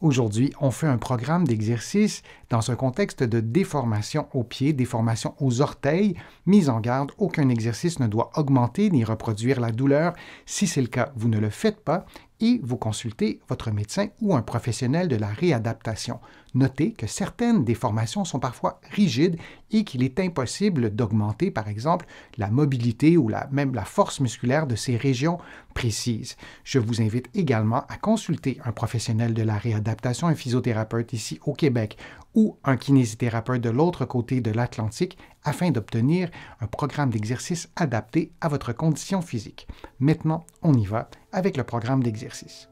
Aujourd'hui, on fait un programme d'exercice dans un contexte de déformation aux pieds, déformation aux orteils. Mise en garde, aucun exercice ne doit augmenter ni reproduire la douleur. Si c'est le cas, vous ne le faites pas et vous consultez votre médecin ou un professionnel de la réadaptation. Notez que certaines déformations sont parfois rigides et qu'il est impossible d'augmenter, par exemple, la mobilité ou même la force musculaire de ces régions précises. Je vous invite également à consulter un professionnel de la réadaptation, un physiothérapeute ici au Québec ou un kinésithérapeute de l'autre côté de l'Atlantique afin d'obtenir un programme d'exercice adapté à votre condition physique. Maintenant, on y va avec le programme d'exercice.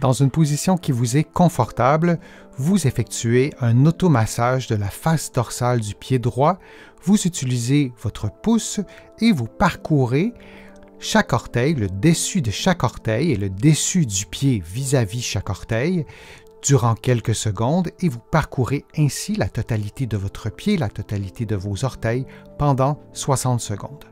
Dans une position qui vous est confortable, vous effectuez un automassage de la face dorsale du pied droit. Vous utilisez votre pouce et vous parcourez chaque orteil, le dessus de chaque orteil et le dessus du pied vis-à-vis chaque orteil durant quelques secondes et vous parcourez ainsi la totalité de votre pied, la totalité de vos orteils pendant 60 secondes.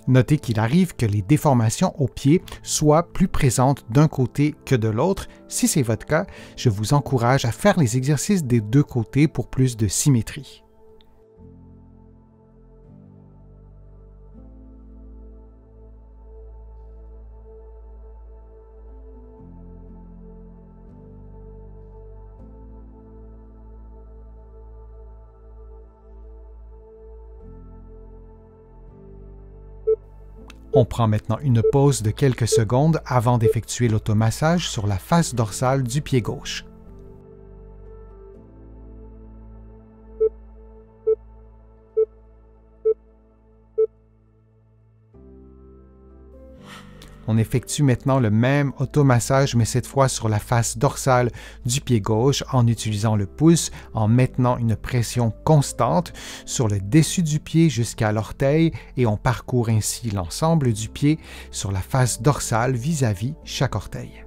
Notez qu'il arrive que les déformations au pied soient plus présentes d'un côté que de l'autre. Si c'est votre cas, je vous encourage à faire les exercices des deux côtés pour plus de symétrie. On prend maintenant une pause de quelques secondes avant d'effectuer l'automassage sur la face dorsale du pied gauche. On effectue maintenant le même automassage, mais cette fois sur la face dorsale du pied gauche en utilisant le pouce, en maintenant une pression constante sur le dessus du pied jusqu'à l'orteil et on parcourt ainsi l'ensemble du pied sur la face dorsale vis-à-vis chaque orteil.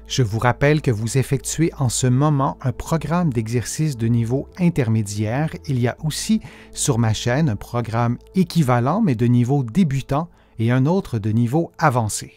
Je vous rappelle que vous effectuez en ce moment un programme d'exercice de niveau intermédiaire. Il y a aussi sur ma chaîne un programme équivalent mais de niveau débutant et un autre de niveau avancé.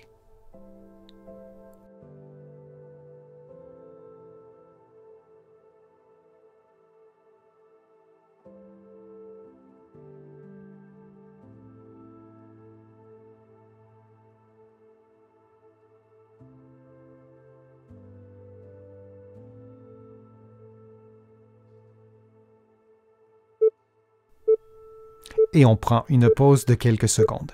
Et on prend une pause de quelques secondes.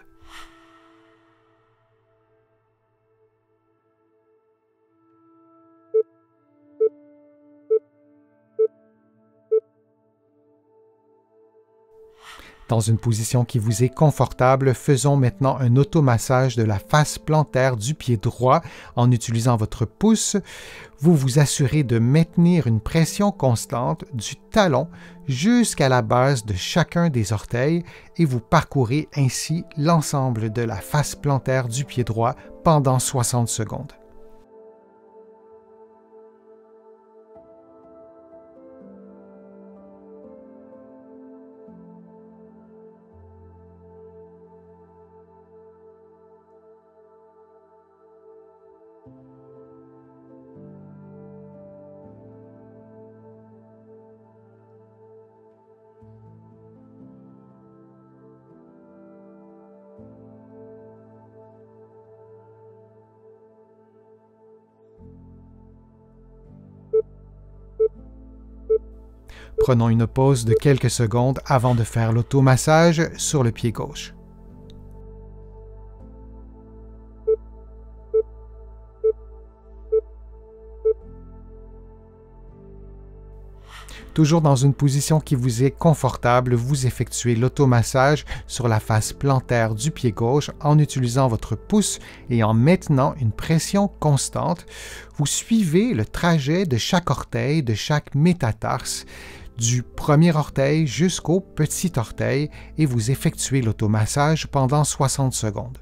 Dans une position qui vous est confortable, faisons maintenant un automassage de la face plantaire du pied droit en utilisant votre pouce. Vous vous assurez de maintenir une pression constante du talon jusqu'à la base de chacun des orteils et vous parcourez ainsi l'ensemble de la face plantaire du pied droit pendant 60 secondes. Prenons une pause de quelques secondes avant de faire l'automassage sur le pied gauche. Toujours dans une position qui vous est confortable, vous effectuez l'automassage sur la face plantaire du pied gauche en utilisant votre pouce et en maintenant une pression constante. Vous suivez le trajet de chaque orteil, de chaque métatarse, du premier orteil jusqu'au petit orteil et vous effectuez l'automassage pendant 60 secondes.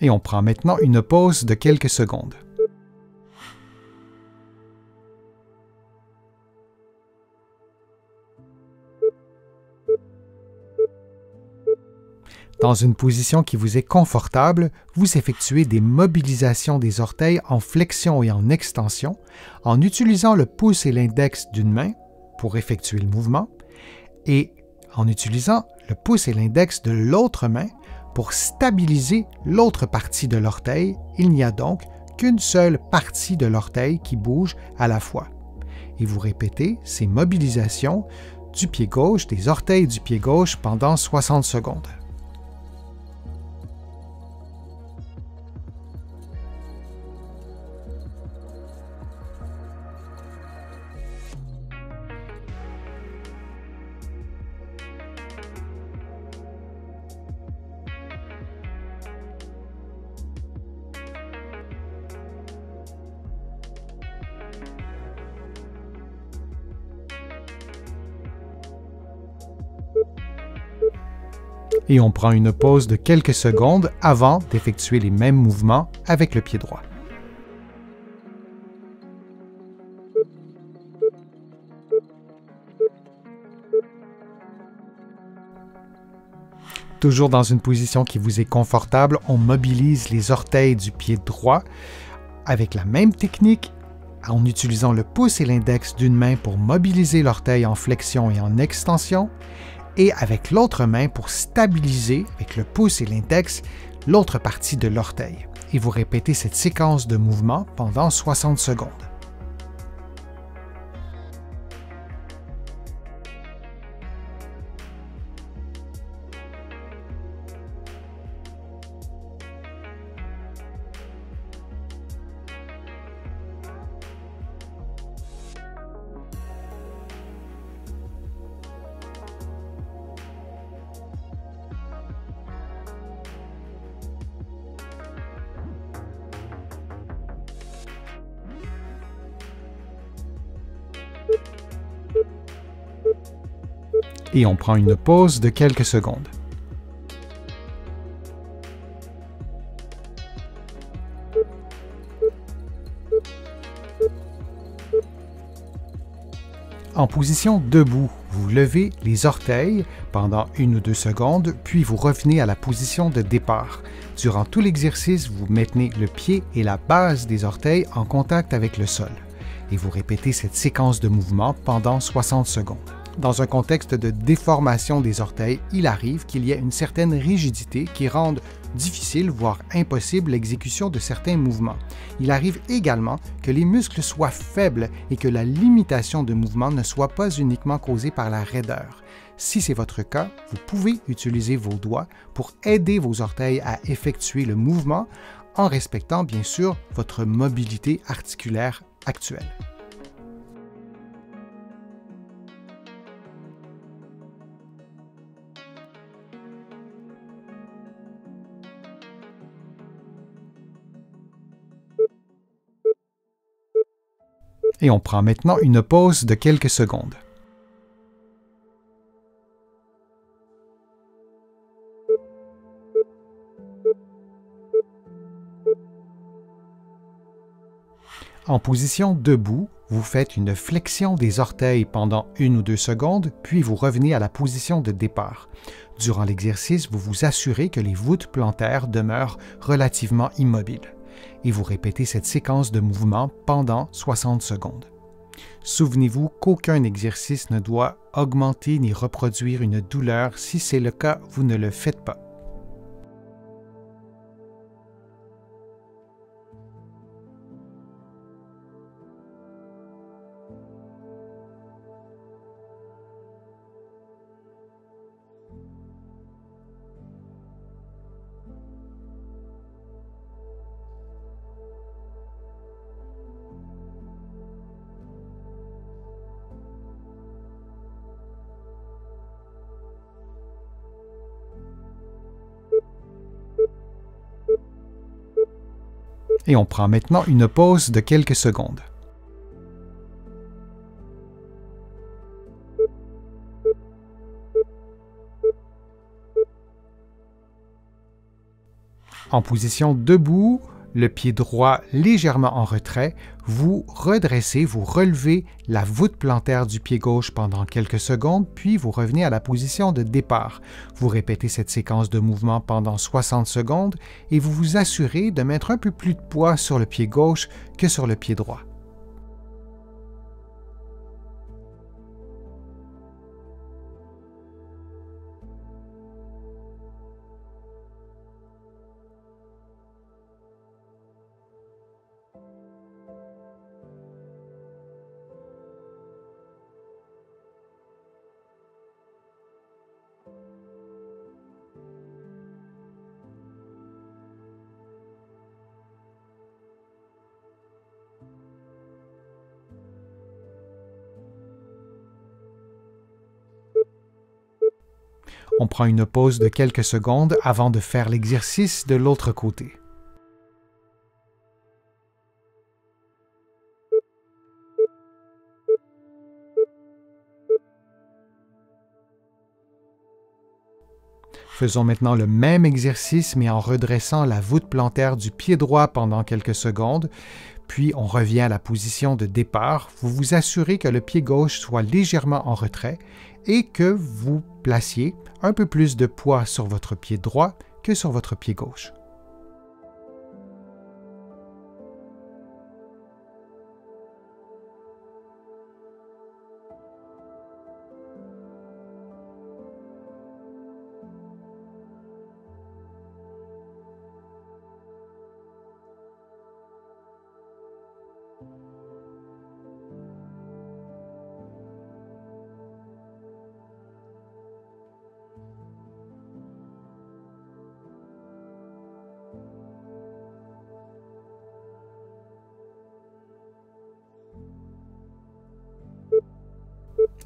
Et on prend maintenant une pause de quelques secondes. Dans une position qui vous est confortable, vous effectuez des mobilisations des orteils en flexion et en extension en utilisant le pouce et l'index d'une main pour effectuer le mouvement et en utilisant le pouce et l'index de l'autre main pour stabiliser l'autre partie de l'orteil. Il n'y a donc qu'une seule partie de l'orteil qui bouge à la fois. Et vous répétez ces mobilisations du pied gauche, des orteils du pied gauche pendant 60 secondes. Et on prend une pause de quelques secondes avant d'effectuer les mêmes mouvements avec le pied droit. Toujours dans une position qui vous est confortable, on mobilise les orteils du pied droit avec la même technique en utilisant le pouce et l'index d'une main pour mobiliser l'orteil en flexion et en extension et avec l'autre main pour stabiliser, avec le pouce et l'index, l'autre partie de l'orteil. Et vous répétez cette séquence de mouvements pendant 60 secondes. Et on prend une pause de quelques secondes. En position debout, vous levez les orteils pendant 1 ou 2 secondes, puis vous revenez à la position de départ. Durant tout l'exercice, vous maintenez le pied et la base des orteils en contact avec le sol. Et vous répétez cette séquence de mouvements pendant 60 secondes. Dans un contexte de déformation des orteils, il arrive qu'il y ait une certaine rigidité qui rende difficile, voire impossible, l'exécution de certains mouvements. Il arrive également que les muscles soient faibles et que la limitation de mouvement ne soit pas uniquement causée par la raideur. Si c'est votre cas, vous pouvez utiliser vos doigts pour aider vos orteils à effectuer le mouvement en respectant bien sûr votre mobilité articulaire actuelle. Et on prend maintenant une pause de quelques secondes. En position debout, vous faites une flexion des orteils pendant 1 ou 2 secondes, puis vous revenez à la position de départ. Durant l'exercice, vous vous assurez que les voûtes plantaires demeurent relativement immobiles. Et vous répétez cette séquence de mouvements pendant 60 secondes. Souvenez-vous qu'aucun exercice ne doit augmenter ni reproduire une douleur. Si c'est le cas, vous ne le faites pas. Et on prend maintenant une pause de quelques secondes. En position debout, le pied droit légèrement en retrait, vous redressez, vous relevez la voûte plantaire du pied gauche pendant quelques secondes, puis vous revenez à la position de départ. Vous répétez cette séquence de mouvements pendant 60 secondes et vous vous assurez de mettre un peu plus de poids sur le pied gauche que sur le pied droit. On prend une pause de quelques secondes avant de faire l'exercice de l'autre côté. Faisons maintenant le même exercice, mais en redressant la voûte plantaire du pied droit pendant quelques secondes, puis on revient à la position de départ. Vous vous assurez que le pied gauche soit légèrement en retrait et que vous placiez un peu plus de poids sur votre pied droit que sur votre pied gauche.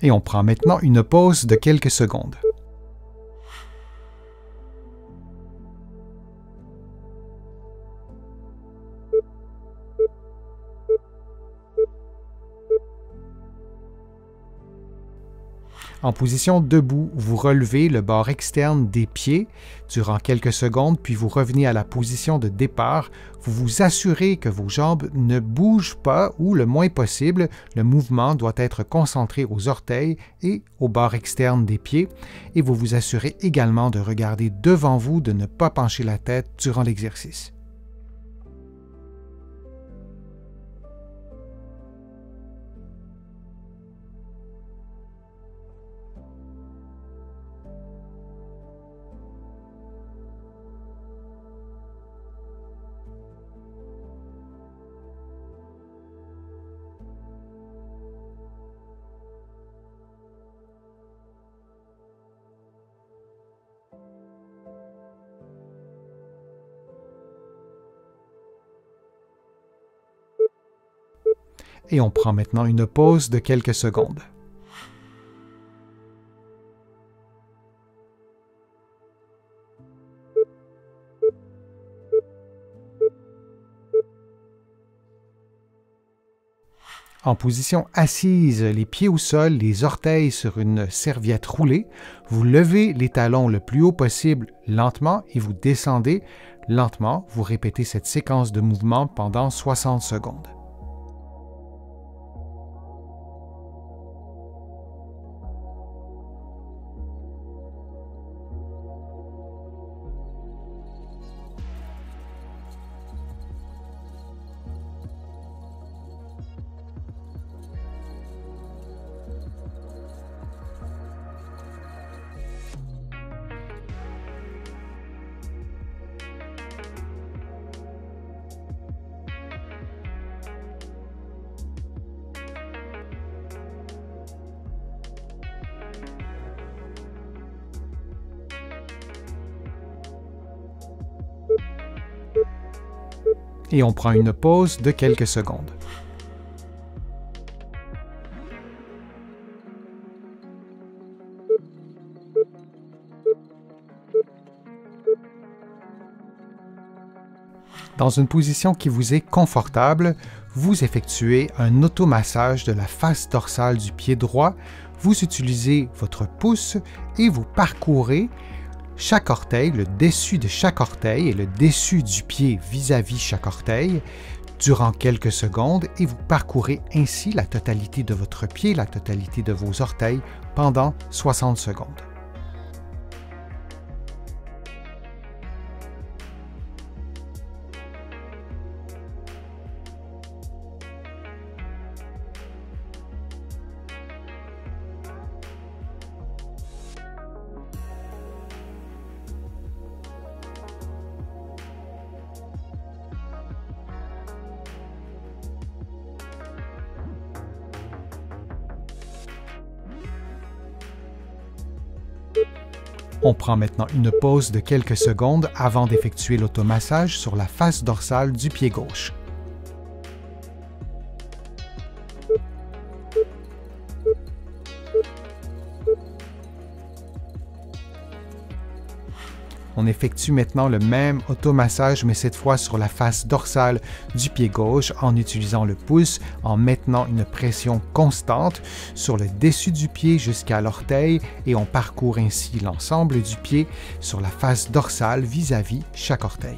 Et on prend maintenant une pause de quelques secondes. En position debout, vous relevez le bord externe des pieds durant quelques secondes, puis vous revenez à la position de départ. Vous vous assurez que vos jambes ne bougent pas ou le moins possible. Le mouvement doit être concentré aux orteils et au bord externe des pieds. Et vous vous assurez également de regarder devant vous, de ne pas pencher la tête durant l'exercice. Et on prend maintenant une pause de quelques secondes. En position assise, les pieds au sol, les orteils sur une serviette roulée, vous levez les talons le plus haut possible lentement et vous descendez lentement. Vous répétez cette séquence de mouvements pendant 60 secondes. Et on prend une pause de quelques secondes. Dans une position qui vous est confortable, vous effectuez un automassage de la face dorsale du pied droit. Vous utilisez votre pouce et vous parcourez chaque orteil, le dessus de chaque orteil et le dessus du pied vis-à-vis chaque orteil durant quelques secondes et vous parcourez ainsi la totalité de votre pied, la totalité de vos orteils pendant 60 secondes. On prend maintenant une pause de quelques secondes avant d'effectuer l'automassage sur la face dorsale du pied gauche. On effectue maintenant le même automassage, mais cette fois sur la face dorsale du pied gauche en utilisant le pouce, en maintenant une pression constante sur le dessus du pied jusqu'à l'orteil et on parcourt ainsi l'ensemble du pied sur la face dorsale vis-à-vis chaque orteil.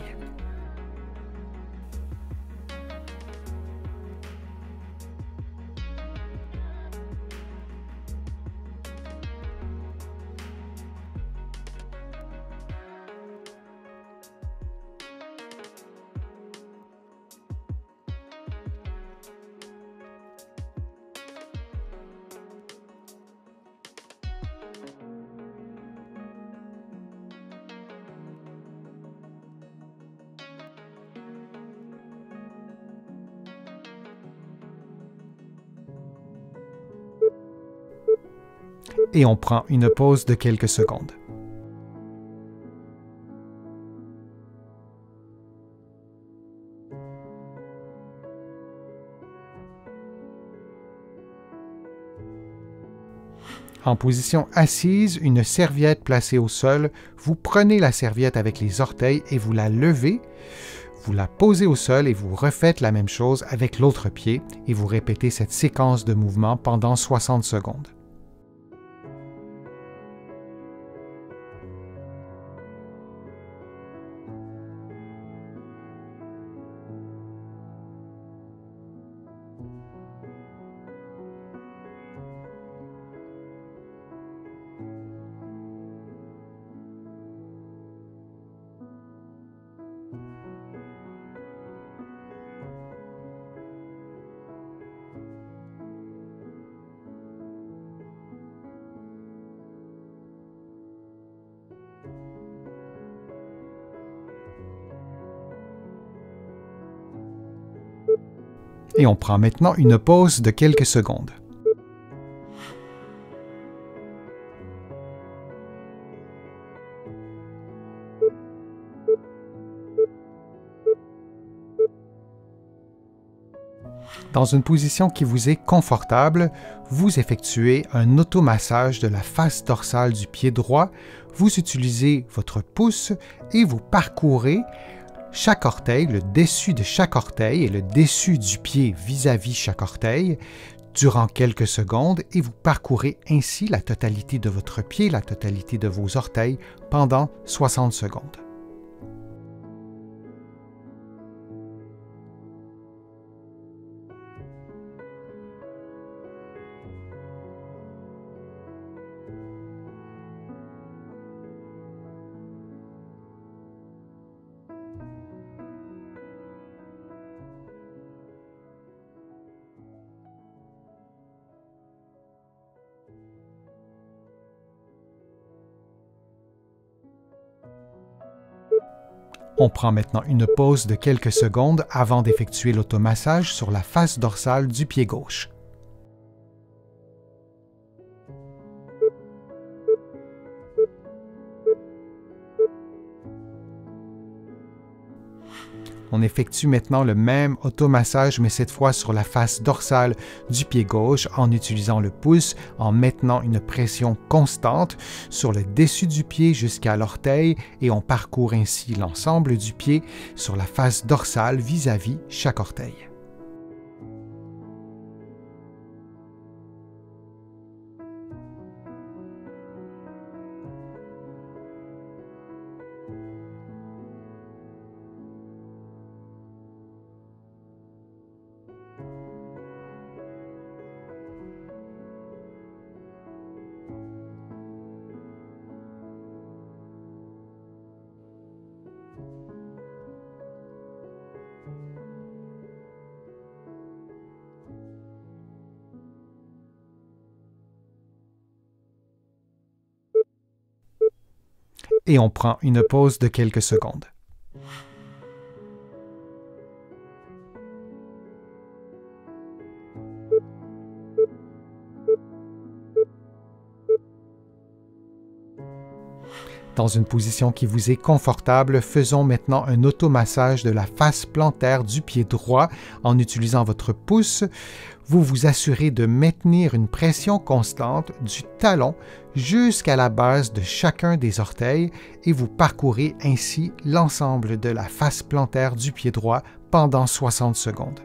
Et on prend une pause de quelques secondes. En position assise, une serviette placée au sol, vous prenez la serviette avec les orteils et vous la levez, vous la posez au sol et vous refaites la même chose avec l'autre pied et vous répétez cette séquence de mouvements pendant 60 secondes. Et on prend maintenant une pause de quelques secondes. Dans une position qui vous est confortable, vous effectuez un automassage de la face dorsale du pied droit. Vous utilisez votre pouce et vous parcourez chaque orteil, le dessus de chaque orteil et le dessus du pied vis-à-vis chaque orteil durant quelques secondes et vous parcourez ainsi la totalité de votre pied, la totalité de vos orteils pendant 60 secondes. On prend maintenant une pause de quelques secondes avant d'effectuer l'automassage sur la face dorsale du pied gauche. On effectue maintenant le même automassage, mais cette fois sur la face dorsale du pied gauche en utilisant le pouce, en maintenant une pression constante sur le dessus du pied jusqu'à l'orteil et on parcourt ainsi l'ensemble du pied sur la face dorsale vis-à-vis chaque orteil. Et on prend une pause de quelques secondes. Dans une position qui vous est confortable, faisons maintenant un automassage de la face plantaire du pied droit en utilisant votre pouce. Vous vous assurez de maintenir une pression constante du talon jusqu'à la base de chacun des orteils et vous parcourez ainsi l'ensemble de la face plantaire du pied droit pendant 60 secondes.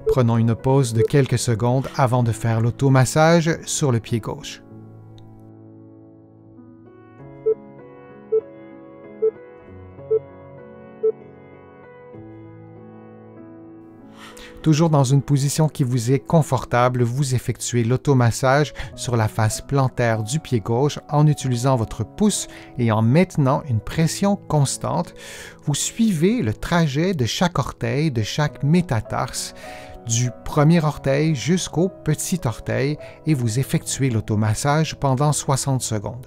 Prenons une pause de quelques secondes avant de faire l'automassage sur le pied gauche. Toujours dans une position qui vous est confortable, vous effectuez l'automassage sur la face plantaire du pied gauche en utilisant votre pouce et en maintenant une pression constante. Vous suivez le trajet de chaque orteil, de chaque métatarse, du premier orteil jusqu'au petit orteil et vous effectuez l'automassage pendant 60 secondes.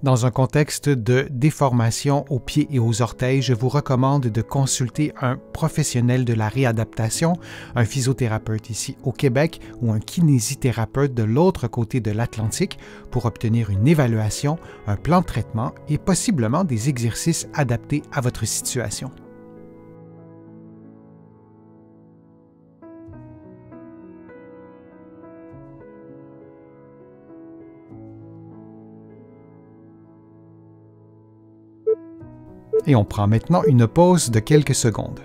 Dans un contexte de déformation aux pieds et aux orteils, je vous recommande de consulter un professionnel de la réadaptation, un physiothérapeute ici au Québec ou un kinésithérapeute de l'autre côté de l'Atlantique pour obtenir une évaluation, un plan de traitement et possiblement des exercices adaptés à votre situation. Et on prend maintenant une pause de quelques secondes.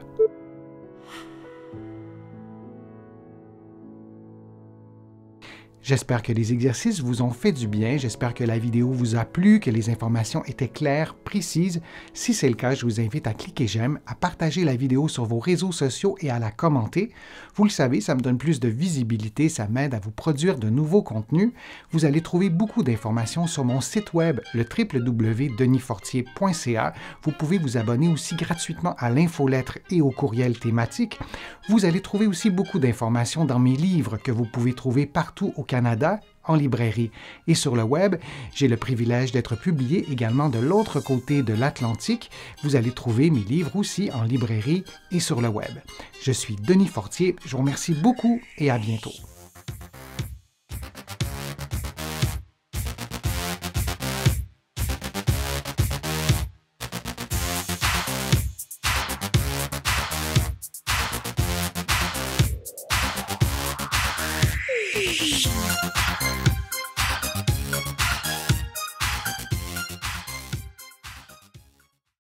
J'espère que les exercices vous ont fait du bien, j'espère que la vidéo vous a plu, que les informations étaient claires, précises. Si c'est le cas, je vous invite à cliquer j'aime, à partager la vidéo sur vos réseaux sociaux et à la commenter. Vous le savez, ça me donne plus de visibilité, ça m'aide à vous produire de nouveaux contenus. Vous allez trouver beaucoup d'informations sur mon site web, le www.denisfortier.ca. Vous pouvez vous abonner aussi gratuitement à l'infolettre et au courriel thématique. Vous allez trouver aussi beaucoup d'informations dans mes livres que vous pouvez trouver partout au Canada, en librairie et sur le web. J'ai le privilège d'être publié également de l'autre côté de l'Atlantique. Vous allez trouver mes livres aussi en librairie et sur le web. Je suis Denis Fortier, je vous remercie beaucoup et à bientôt.